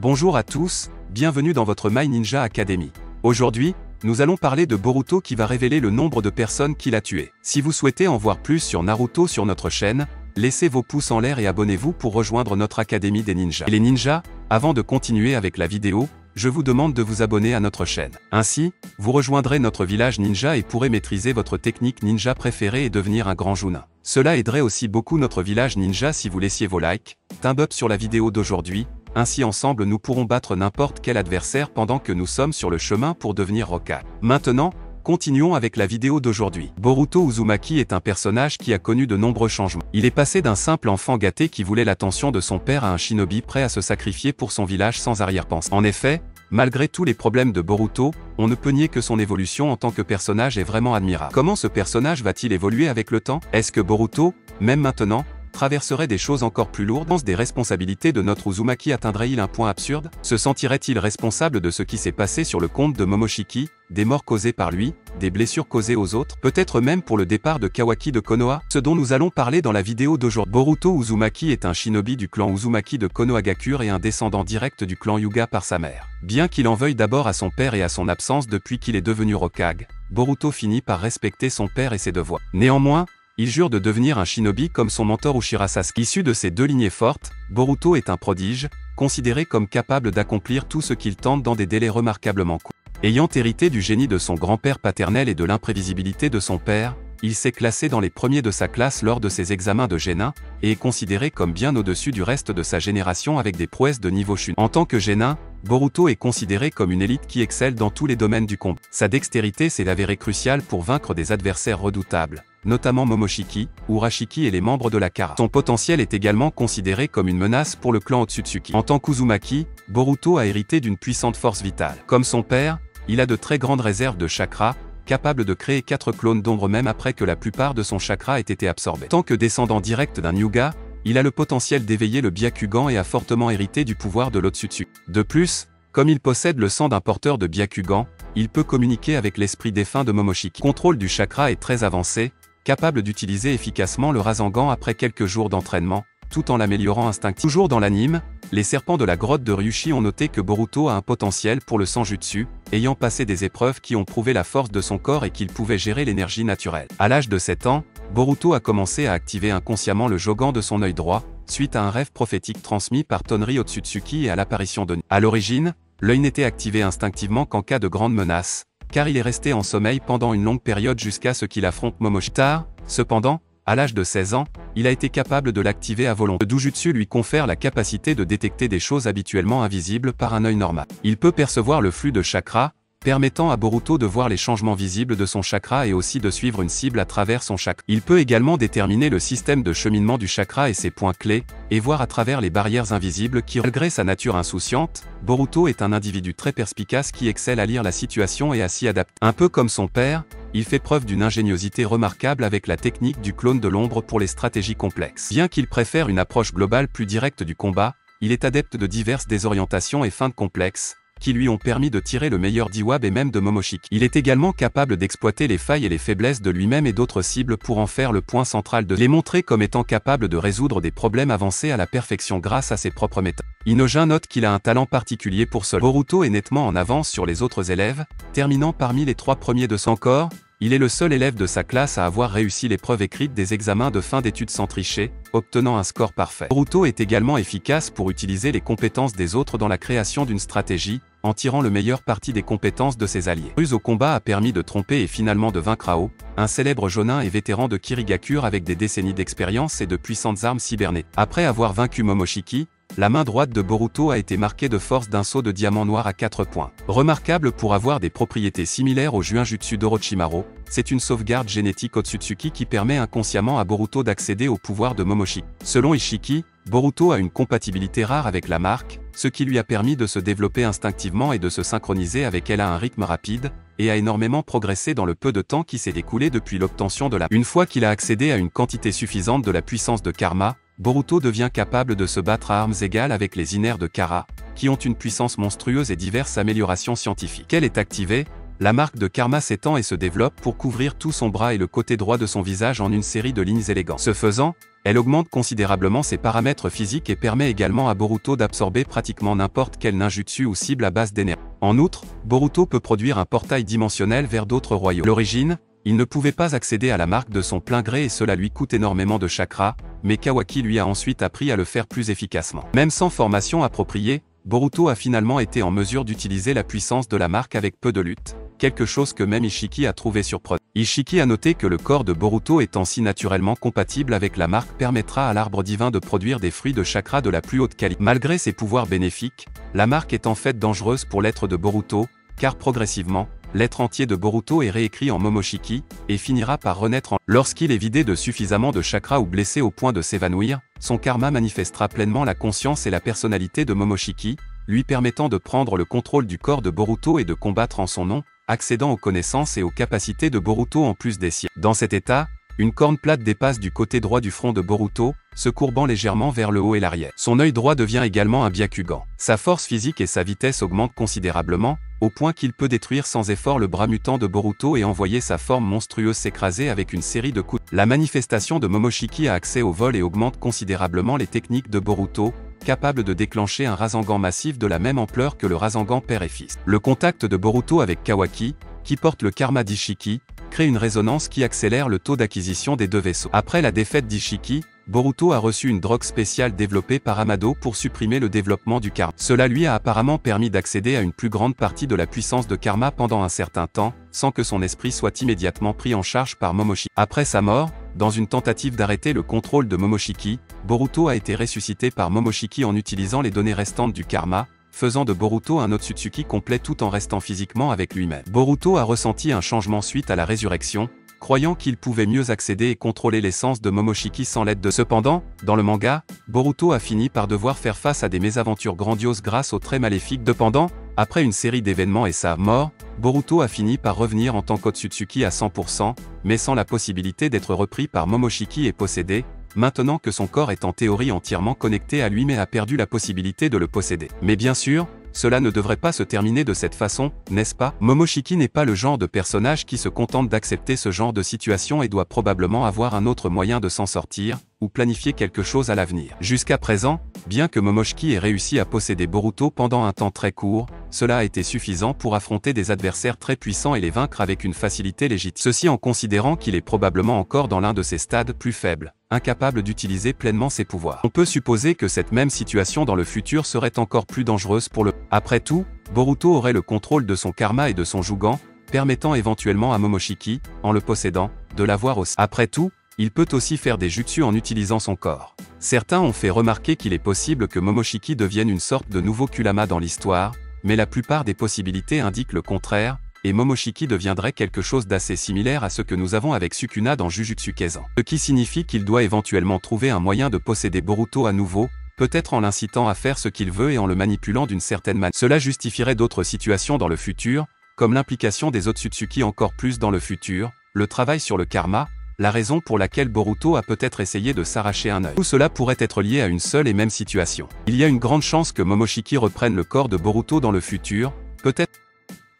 Bonjour à tous, bienvenue dans votre My Ninja Academy. Aujourd'hui, nous allons parler de Boruto qui va révéler le nombre de personnes qu'il a tuées. Si vous souhaitez en voir plus sur Naruto sur notre chaîne, laissez vos pouces en l'air et abonnez-vous pour rejoindre notre Académie des Ninjas. Et les ninjas, avant de continuer avec la vidéo, je vous demande de vous abonner à notre chaîne. Ainsi, vous rejoindrez notre village ninja et pourrez maîtriser votre technique ninja préférée et devenir un grand Chunin. Cela aiderait aussi beaucoup notre village ninja si vous laissiez vos likes, thumb up sur la vidéo d'aujourd'hui, ainsi ensemble nous pourrons battre n'importe quel adversaire pendant que nous sommes sur le chemin pour devenir Hokage. Maintenant, continuons avec la vidéo d'aujourd'hui. Boruto Uzumaki est un personnage qui a connu de nombreux changements. Il est passé d'un simple enfant gâté qui voulait l'attention de son père à un shinobi prêt à se sacrifier pour son village sans arrière-pensée. En effet, malgré tous les problèmes de Boruto, on ne peut nier que son évolution en tant que personnage est vraiment admirable. Comment ce personnage va-t-il évoluer avec le temps? Est-ce que Boruto, même maintenant, traverserait des choses encore plus lourdes? Des responsabilités de notre Uzumaki atteindrait-il un point absurde? Se sentirait-il responsable de ce qui s'est passé sur le compte de Momoshiki, des morts causées par lui, des blessures causées aux autres, peut-être même pour le départ de Kawaki de Konoha? Ce dont nous allons parler dans la vidéo d'aujourd'hui. Boruto Uzumaki est un shinobi du clan Uzumaki de Konohagakure et un descendant direct du clan Hyuga par sa mère. Bien qu'il en veuille d'abord à son père et à son absence depuis qu'il est devenu Hokage, Boruto finit par respecter son père et ses devoirs. Néanmoins, il jure de devenir un shinobi comme son mentor Uchiha Sasuke. Issu de ces deux lignées fortes, Boruto est un prodige, considéré comme capable d'accomplir tout ce qu'il tente dans des délais remarquablement courts. Ayant hérité du génie de son grand-père paternel et de l'imprévisibilité de son père, il s'est classé dans les premiers de sa classe lors de ses examens de Genin, et est considéré comme bien au-dessus du reste de sa génération avec des prouesses de niveau Chunin. En tant que Genin, Boruto est considéré comme une élite qui excelle dans tous les domaines du combat. Sa dextérité s'est avérée cruciale pour vaincre des adversaires redoutables, notamment Momoshiki, Urashiki et les membres de la Kara. Son potentiel est également considéré comme une menace pour le clan Otsutsuki. En tant qu'Uzumaki, Boruto a hérité d'une puissante force vitale. Comme son père, il a de très grandes réserves de chakra, capable de créer 4 clones d'ombre même après que la plupart de son chakra ait été absorbé. Tant que descendant direct d'un Hyuga, il a le potentiel d'éveiller le Byakugan et a fortement hérité du pouvoir de l'Otsutsuki. De plus, comme il possède le sang d'un porteur de Byakugan, il peut communiquer avec l'esprit défunt de Momoshiki. Le contrôle du chakra est très avancé, capable d'utiliser efficacement le Rasengan après quelques jours d'entraînement, tout en l'améliorant instinctivement. Toujours dans l'anime, les serpents de la grotte de Ryushi ont noté que Boruto a un potentiel pour le Sanjutsu, ayant passé des épreuves qui ont prouvé la force de son corps et qu'il pouvait gérer l'énergie naturelle. À l'âge de 7 ans, Boruto a commencé à activer inconsciemment le Jogan de son œil droit, suite à un rêve prophétique transmis par Tonri Otsutsuki et à l'apparition de Ni. À l'origine, l'œil n'était activé instinctivement qu'en cas de grande menace, car il est resté en sommeil pendant une longue période jusqu'à ce qu'il affronte Momoshiki. Tard, cependant, à l'âge de 16 ans, il a été capable de l'activer à volonté. Le Dojutsu lui confère la capacité de détecter des choses habituellement invisibles par un œil normal. Il peut percevoir le flux de chakra, permettant à Boruto de voir les changements visibles de son chakra et aussi de suivre une cible à travers son chakra. Il peut également déterminer le système de cheminement du chakra et ses points clés, et voir à travers les barrières invisibles qui... Malgré sa nature insouciante, Boruto est un individu très perspicace qui excelle à lire la situation et à s'y adapter. Un peu comme son père, il fait preuve d'une ingéniosité remarquable avec la technique du clone de l'ombre pour les stratégies complexes. Bien qu'il préfère une approche globale plus directe du combat, il est adepte de diverses désorientations et feintes complexes, qui lui ont permis de tirer le meilleur d'Iwab et même de Momoshiki. Il est également capable d'exploiter les failles et les faiblesses de lui-même et d'autres cibles pour en faire le point central de les montrer comme étant capable de résoudre des problèmes avancés à la perfection grâce à ses propres méthodes. Inojin note qu'il a un talent particulier pour cela. Boruto est nettement en avance sur les autres élèves, terminant parmi les 3 premiers de son corps. Il est le seul élève de sa classe à avoir réussi l'épreuve écrite des examens de fin d'études sans tricher, obtenant un score parfait. Boruto est également efficace pour utiliser les compétences des autres dans la création d'une stratégie, en tirant le meilleur parti des compétences de ses alliés. Ruse au combat a permis de tromper et finalement de vaincre Ao, un célèbre Jonin et vétéran de Kirigakure avec des décennies d'expérience et de puissantes armes cybernétiques. Après avoir vaincu Momoshiki, la main droite de Boruto a été marquée de force d'un sceau de diamant noir à 4 points. Remarquable pour avoir des propriétés similaires au Juinjutsu d'Orochimaru, c'est une sauvegarde génétique Otsutsuki qui permet inconsciemment à Boruto d'accéder au pouvoir de Momoshiki. Selon Ishiki, Boruto a une compatibilité rare avec la marque, ce qui lui a permis de se développer instinctivement et de se synchroniser avec elle à un rythme rapide, et a énormément progressé dans le peu de temps qui s'est écoulé depuis l'obtention de la... Une fois qu'il a accédé à une quantité suffisante de la puissance de Karma, Boruto devient capable de se battre à armes égales avec les Iner de Kara, qui ont une puissance monstrueuse et diverses améliorations scientifiques. Elle est activée, la marque de Karma s'étend et se développe pour couvrir tout son bras et le côté droit de son visage en une série de lignes élégantes. Ce faisant, Elle augmente considérablement ses paramètres physiques et permet également à Boruto d'absorber pratiquement n'importe quel ninjutsu ou cible à base d'énergie. En outre, Boruto peut produire un portail dimensionnel vers d'autres royaumes. À l'origine, il ne pouvait pas accéder à la marque de son plein gré et cela lui coûte énormément de chakra, mais Kawaki lui a ensuite appris à le faire plus efficacement. Même sans formation appropriée, Boruto a finalement été en mesure d'utiliser la puissance de la marque avec peu de lutte, quelque chose que même Ishiki a trouvé surprenant. Ishiki a noté que le corps de Boruto étant si naturellement compatible avec la marque permettra à l'arbre divin de produire des fruits de chakra de la plus haute qualité. Malgré ses pouvoirs bénéfiques, la marque est en fait dangereuse pour l'être de Boruto, car progressivement, l'être entier de Boruto est réécrit en Momoshiki, et finira par renaître Lorsqu'il est vidé de suffisamment de chakra ou blessé au point de s'évanouir, son karma manifestera pleinement la conscience et la personnalité de Momoshiki, lui permettant de prendre le contrôle du corps de Boruto et de combattre en son nom, accédant aux connaissances et aux capacités de Boruto en plus des siennes. Dans cet état, une corne plate dépasse du côté droit du front de Boruto, se courbant légèrement vers le haut et l'arrière. Son œil droit devient également un Byakugan. Sa force physique et sa vitesse augmentent considérablement, au point qu'il peut détruire sans effort le bras mutant de Boruto et envoyer sa forme monstrueuse s'écraser avec une série de coups. La manifestation de Momoshiki a accès au vol et augmente considérablement les techniques de Boruto, capable de déclencher un Rasengan massif de la même ampleur que le Rasengan père et fils. Le contact de Boruto avec Kawaki, qui porte le karma d'Ishiki, crée une résonance qui accélère le taux d'acquisition des deux vaisseaux. Après la défaite d'Ishiki, Boruto a reçu une drogue spéciale développée par Amado pour supprimer le développement du karma. Cela lui a apparemment permis d'accéder à une plus grande partie de la puissance de karma pendant un certain temps, sans que son esprit soit immédiatement pris en charge par Momoshiki. Après sa mort, dans une tentative d'arrêter le contrôle de Momoshiki, Boruto a été ressuscité par Momoshiki en utilisant les données restantes du karma, faisant de Boruto un Otsutsuki complet tout en restant physiquement avec lui-même. Boruto a ressenti un changement suite à la résurrection, croyant qu'il pouvait mieux accéder et contrôler l'essence de Momoshiki sans l'aide de... Cependant, dans le manga, Boruto a fini par devoir faire face à des mésaventures grandioses grâce aux traits maléfiques de Pendant. Après une série d'événements et sa mort, Boruto a fini par revenir en tant qu'Otsutsuki à 100%, mais sans la possibilité d'être repris par Momoshiki et possédé, maintenant que son corps est en théorie entièrement connecté à lui mais a perdu la possibilité de le posséder. Mais bien sûr, cela ne devrait pas se terminer de cette façon, n'est-ce pas? Momoshiki n'est pas le genre de personnage qui se contente d'accepter ce genre de situation et doit probablement avoir un autre moyen de s'en sortir, ou planifier quelque chose à l'avenir. Jusqu'à présent, bien que Momoshiki ait réussi à posséder Boruto pendant un temps très court, cela a été suffisant pour affronter des adversaires très puissants et les vaincre avec une facilité légitime. Ceci en considérant qu'il est probablement encore dans l'un de ses stades plus faibles, incapable d'utiliser pleinement ses pouvoirs. On peut supposer que cette même situation dans le futur serait encore plus dangereuse pour le... Après tout, Boruto aurait le contrôle de son karma et de son Jugan, permettant éventuellement à Momoshiki, en le possédant, de l'avoir aussi. Après tout, il peut aussi faire des jutsu en utilisant son corps. Certains ont fait remarquer qu'il est possible que Momoshiki devienne une sorte de nouveau Kurama dans l'histoire, mais la plupart des possibilités indiquent le contraire, et Momoshiki deviendrait quelque chose d'assez similaire à ce que nous avons avec Sukuna dans Jujutsu Kaisen. Ce qui signifie qu'il doit éventuellement trouver un moyen de posséder Boruto à nouveau, peut-être en l'incitant à faire ce qu'il veut et en le manipulant d'une certaine manière. Cela justifierait d'autres situations dans le futur, comme l'implication des Otsutsuki encore plus dans le futur, le travail sur le karma, la raison pour laquelle Boruto a peut-être essayé de s'arracher un œil. Tout cela pourrait être lié à une seule et même situation. Il y a une grande chance que Momoshiki reprenne le corps de Boruto dans le futur, peut-être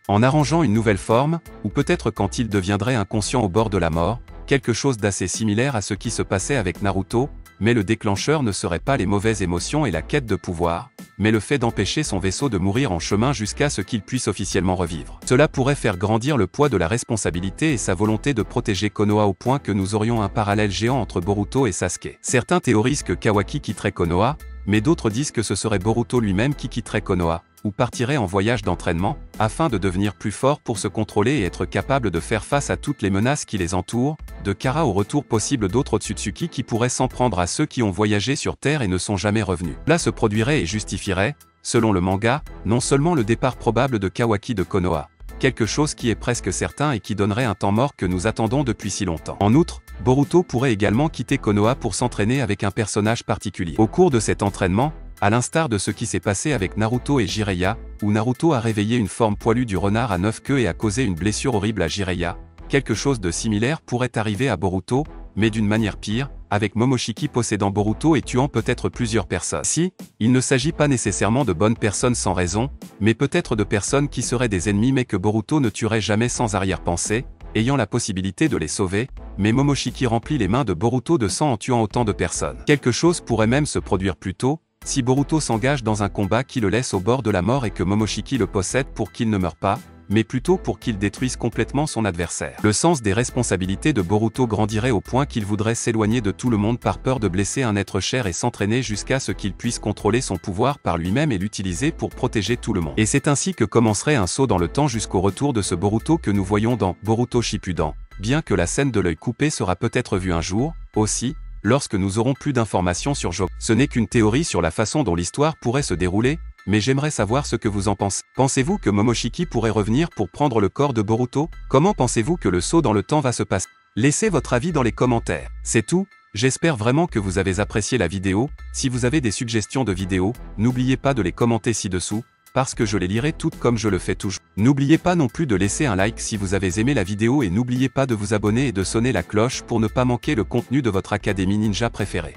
en arrangeant une nouvelle forme, ou peut-être quand il deviendrait inconscient au bord de la mort, quelque chose d'assez similaire à ce qui se passait avec Naruto, mais le déclencheur ne serait pas les mauvaises émotions et la quête de pouvoir, mais le fait d'empêcher son vaisseau de mourir en chemin jusqu'à ce qu'il puisse officiellement revivre. Cela pourrait faire grandir le poids de la responsabilité et sa volonté de protéger Konoha au point que nous aurions un parallèle géant entre Boruto et Sasuke. Certains théorisent que Kawaki quitterait Konoha, mais d'autres disent que ce serait Boruto lui-même qui quitterait Konoha, ou partirait en voyage d'entraînement, afin de devenir plus fort pour se contrôler et être capable de faire face à toutes les menaces qui les entourent, de Kara au retour possible d'autres Otsutsuki qui pourraient s'en prendre à ceux qui ont voyagé sur Terre et ne sont jamais revenus. Là se produirait et justifierait, selon le manga, non seulement le départ probable de Kawaki de Konoha, quelque chose qui est presque certain et qui donnerait un temps mort que nous attendons depuis si longtemps. En outre, Boruto pourrait également quitter Konoha pour s'entraîner avec un personnage particulier. Au cours de cet entraînement, à l'instar de ce qui s'est passé avec Naruto et Jiraiya, où Naruto a réveillé une forme poilue du renard à 9 queues et a causé une blessure horrible à Jiraiya, quelque chose de similaire pourrait arriver à Boruto, mais d'une manière pire, avec Momoshiki possédant Boruto et tuant peut-être plusieurs personnes. Si, il ne s'agit pas nécessairement de bonnes personnes sans raison, mais peut-être de personnes qui seraient des ennemis mais que Boruto ne tuerait jamais sans arrière-pensée, ayant la possibilité de les sauver, mais Momoshiki remplit les mains de Boruto de sang en tuant autant de personnes. Quelque chose pourrait même se produire plus tôt, si Boruto s'engage dans un combat qui le laisse au bord de la mort et que Momoshiki le possède pour qu'il ne meure pas, mais plutôt pour qu'il détruise complètement son adversaire. Le sens des responsabilités de Boruto grandirait au point qu'il voudrait s'éloigner de tout le monde par peur de blesser un être cher et s'entraîner jusqu'à ce qu'il puisse contrôler son pouvoir par lui-même et l'utiliser pour protéger tout le monde. Et c'est ainsi que commencerait un saut dans le temps jusqu'au retour de ce Boruto que nous voyons dans Boruto Shippuden, bien que la scène de l'œil coupé sera peut-être vue un jour, aussi, lorsque nous aurons plus d'informations sur Jogo. Ce n'est qu'une théorie sur la façon dont l'histoire pourrait se dérouler, mais j'aimerais savoir ce que vous en pensez. Pensez-vous que Momoshiki pourrait revenir pour prendre le corps de Boruto? Comment pensez-vous que le saut dans le temps va se passer? Laissez votre avis dans les commentaires. C'est tout, j'espère vraiment que vous avez apprécié la vidéo. Si vous avez des suggestions de vidéos, n'oubliez pas de les commenter ci-dessous, parce que je les lirai toutes comme je le fais toujours. N'oubliez pas non plus de laisser un like si vous avez aimé la vidéo et n'oubliez pas de vous abonner et de sonner la cloche pour ne pas manquer le contenu de votre académie ninja préférée.